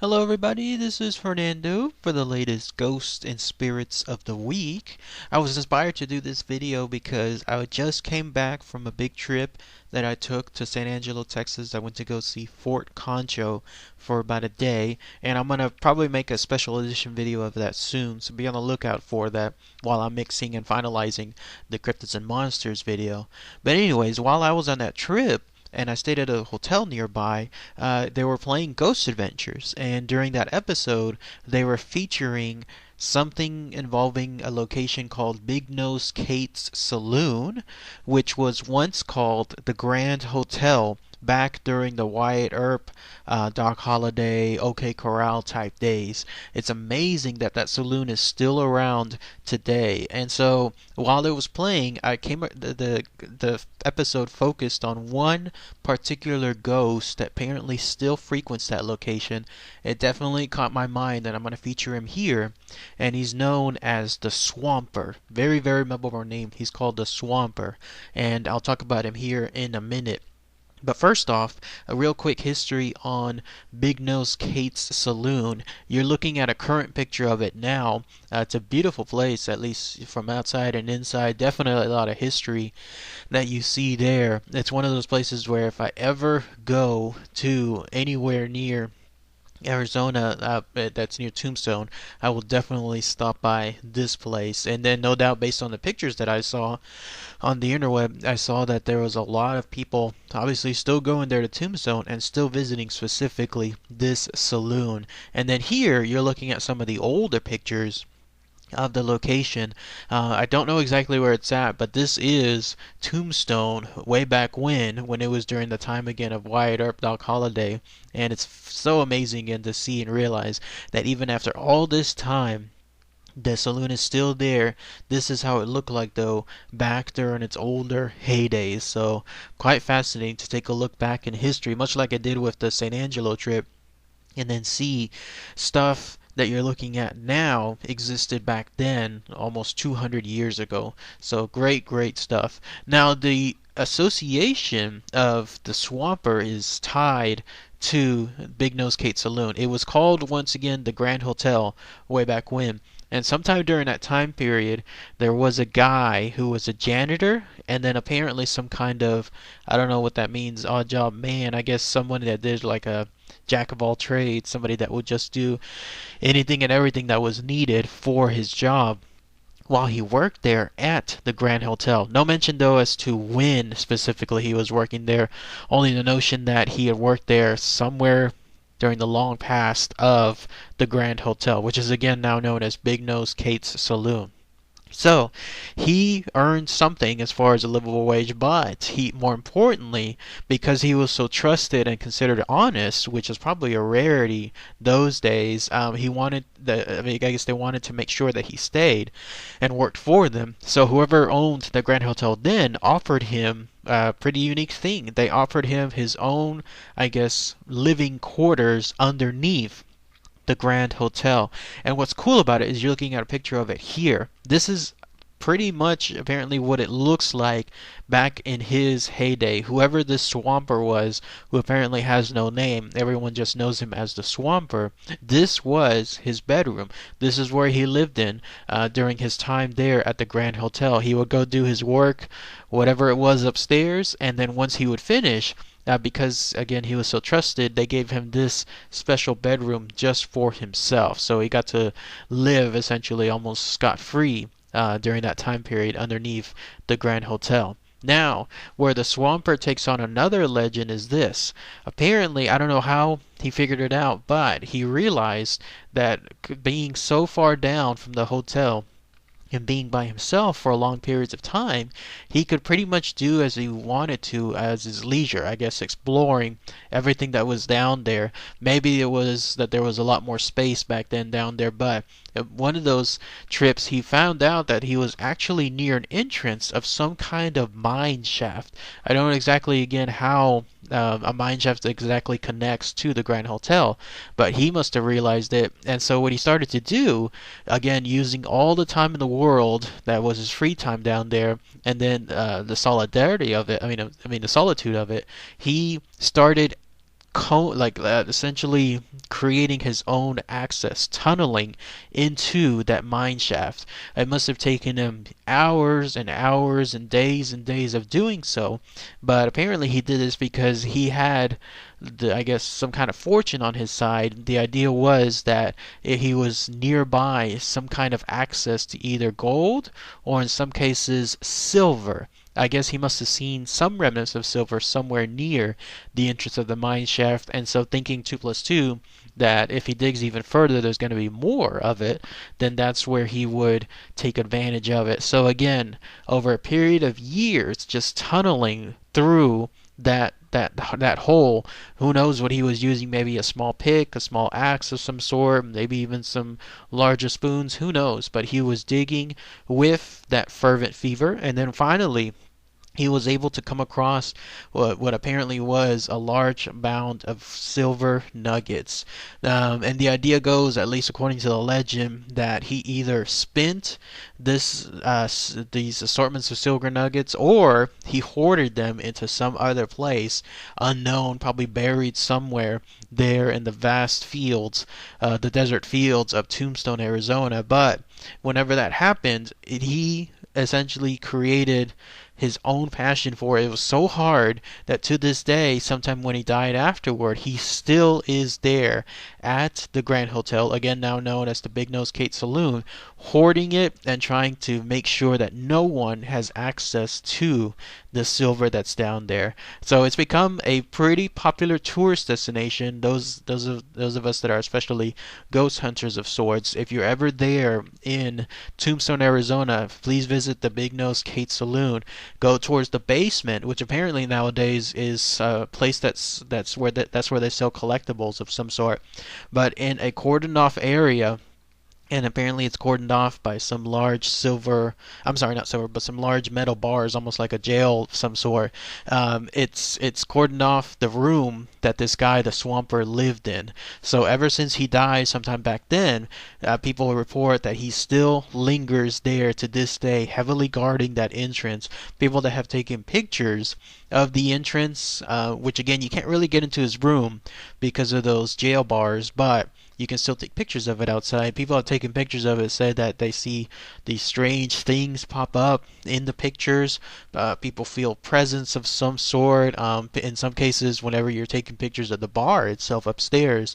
Hello, everybody. This is Fernando for the latest Ghosts and Spirits of the Week. I was inspired to do this video because I just came back from a big trip that I took to San Angelo, Texas. I went to go see Fort Concho for about a day, and I'm going to probably make a special edition video of that soon, so be on the lookout for that while I'm mixing and finalizing the Cryptids and Monsters video. But anyways, while I was on that trip, and I stayed at a hotel nearby, they were playing Ghost Adventures. And during that episode, they were featuring something involving a location called Big Nose Kate's Saloon, which was once called the Grand Hotel back during the Wyatt Earp, Doc Holliday, OK Corral type days. It's amazing that that saloon is still around today. And so while it was playing, the episode focused on one particular ghost that apparently still frequents that location. It definitely caught my mind, and I'm going to feature him here. And he's known as the Swamper. Very, very memorable name. He's called the Swamper, and I'll talk about him here in a minute. But first off, a real quick history on Big Nose Kate's Saloon. You're looking at a current picture of it now. It's a beautiful place, at least from outside and inside. Definitely a lot of history that you see there. It's one of those places where if I ever go to anywhere near Arizona, that's near Tombstone, I will definitely stop by this place. And then, no doubt, based on the pictures that I saw on the interweb, I saw that there was a lot of people obviously still going there to Tombstone and still visiting specifically this saloon. And then here, you're looking at some of the older pictures of the location. I don't know exactly where it's at, but this is Tombstone way back when it was during the time again of Wyatt Earp, Doc Holliday, and it's so amazing again to see and realize that even after all this time, the saloon is still there. This is how it looked like though back during its older heydays. So quite fascinating to take a look back in history, much like I did with the San Angelo trip, and then see stuff that you're looking at now existed back then almost 200 years ago. So great stuff. Now the association of the Swamper is tied to Big Nose Kate Saloon. It was called once again the Grand Hotel way back when. And sometime during that time period, there was a guy who was a janitor, and then apparently some kind of, I don't know what that means, odd job man. I guess someone that did like a jack of all trades, somebody that would just do anything and everything that was needed for his job while he worked there at the Grand Hotel. No mention though as to when specifically he was working there, only the notion that he had worked there somewhere during the long past of the Grand Hotel, which is again now known as Big Nose Kate's Saloon. So he earned something as far as a livable wage, but more importantly, because he was so trusted and considered honest, which is probably a rarity those days, he wanted I guess they wanted to make sure that he stayed and worked for them. So whoever owned the Grand Hotel then offered him a pretty unique thing. They offered him his own, I guess, living quarters underneath the Grand Hotel. And what's cool about it is you're looking at a picture of it here. This is pretty much apparently what it looks like back in his heyday. Whoever this Swamper was, who apparently has no name, everyone just knows him as the Swamper, this was his bedroom. This is where he lived in during his time there at the Grand Hotel. He would go do his work, whatever it was upstairs, and then once he would finish, because again he was so trusted, they gave him this special bedroom just for himself. So he got to live essentially almost scot-free during that time period underneath the Grand Hotel. Now, where the Swamper takes on another legend is this. Apparently, I don't know how he figured it out, but he realized that being so far down from the hotel and being by himself for long periods of time, he could pretty much do as he wanted to as his leisure, I guess, exploring everything that was down there. Maybe it was that there was a lot more space back then down there, but one of those trips he found out that he was actually near an entrance of some kind of mine shaft. I don't know exactly again how a mine shaft exactly connects to the Grand Hotel, but he must have realized it. And so what he started to do, again using all the time in the world that was his free time down there, and then the solidarity of it, the solitude of it, he started essentially creating his own access, tunneling into that mine shaft. It must have taken him hours and hours and days of doing so, but apparently he did this because he had I guess some kind of fortune on his side. The idea was that he was nearby some kind of access to either gold or in some cases silver. I guess he must have seen some remnants of silver somewhere near the entrance of the mine shaft, and so thinking 2 plus 2, that if he digs even further there's going to be more of it, then that's where he would take advantage of it. So again, over a period of years, just tunneling through that hole. Who knows what he was using? Maybe a small pick, a small axe of some sort, maybe even some larger spoons. Who knows? But he was digging with that fervent fever, and then finally he was able to come across what apparently was a large mound of silver nuggets. And the idea goes, at least according to the legend, that he either spent these assortments of silver nuggets or he hoarded them into some other place unknown, probably buried somewhere there in the vast fields, the desert fields of Tombstone, Arizona. But whenever that happened, he essentially created his own passion for it. It was so hard that to this day, sometime when he died afterward, he still is there at the Grand Hotel, again now known as the Big Nose Kate Saloon, hoarding it and trying to make sure that no one has access to the silver that's down there. So it's become a pretty popular tourist destination. Those of us that are especially ghost hunters of sorts, if you're ever there in Tombstone, Arizona, please visit the Big Nose Kate Saloon. Go towards the basement, which apparently nowadays is a place that's where they sell collectibles of some sort, but in a cordoned off area. And apparently it's cordoned off by some large silver, I'm sorry, not silver, but some large metal bars, almost like a jail of some sort. It's cordoned off the room that this guy, the Swamper, lived in. So ever since he died sometime back then, people report that he still lingers there to this day, heavily guarding that entrance. People that have taken pictures of the entrance, which again, you can't really get into his room because of those jail bars, but you can still take pictures of it outside. People have taken pictures of it, said that they see these strange things pop up in the pictures. People feel presence of some sort. In some cases, whenever you're taking pictures of the bar itself upstairs,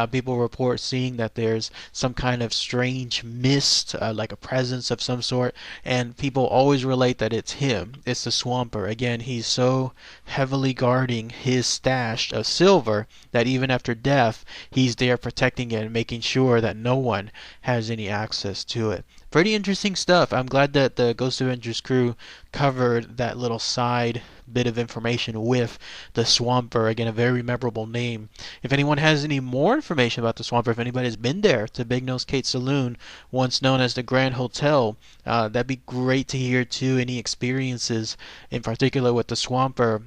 people report seeing that there's some kind of strange mist, like a presence of some sort, and people always relate that it's him. It's the Swamper. Again, he's so heavily guarding his stash of silver that even after death, he's there protecting it and making sure that no one has any access to it. Pretty interesting stuff. I'm glad that the Ghost Adventures crew covered that little side bit of information with the Swamper. Again, a very memorable name. If anyone has any more information about the Swamper, if anybody's been there to Big Nose Kate Saloon, once known as the Grand Hotel, that'd be great to hear too. Any experiences in particular with the Swamper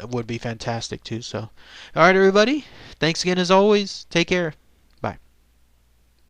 would be fantastic too. So, alright everybody, thanks again as always. Take care.